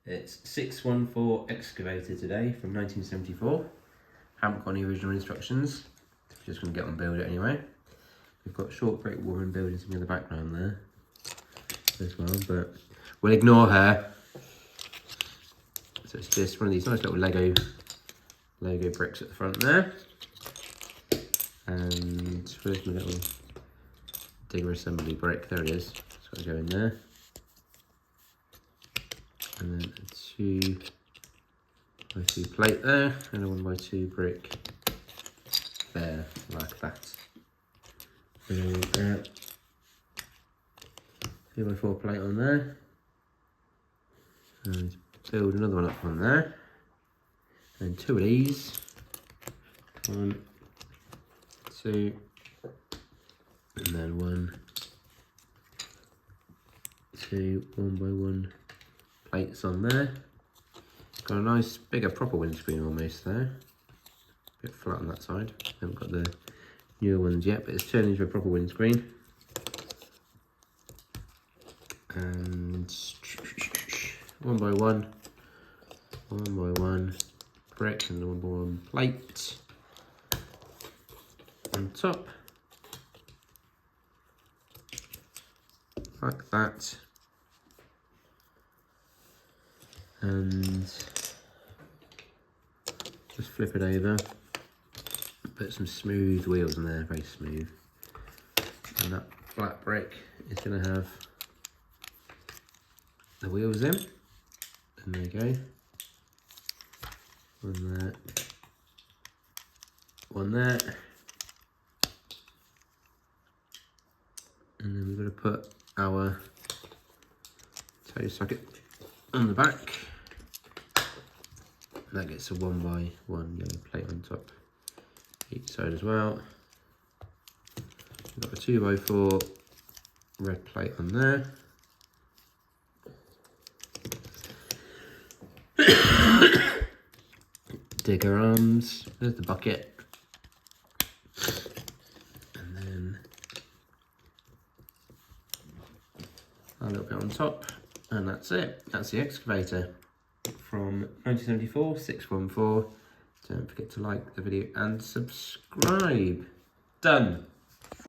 It's 614 Excavator today from 1974. Haven't got any original instructions. Just going to get on and build it anyway. We've got short brick woman building something in the background there as well, but we'll ignore her. So it's just one of these nice little Lego bricks at the front there. And where's my little digger assembly brick? There it is. It's got to go in there. And then a 2x2 plate there, and a 1x2 brick there, like that. And 2x4 plate on there. And build another one up on there. And 2 of these. 1, 2, and then 1, 2, 1x1 plates on there. Got a nice bigger proper windscreen almost there. A bit flat on that side. Haven't got the newer ones yet, but it's turned into a proper windscreen. And 1x1 brick and a 1x1 plate on top, like that. And just flip it over, put some smooth wheels in there, very smooth. And that flat brick is going to have the wheels in, and there you go. One there, one there. And then we're going to put our toe socket on the back. And that gets a 1x1 yellow plate on top, each side as well. We've got a 2x4 red plate on there. Digger arms, there's the bucket. And then a little bit on top. And that's it. That's the Excavator from 1974, 614. Don't forget to like the video and subscribe. Done.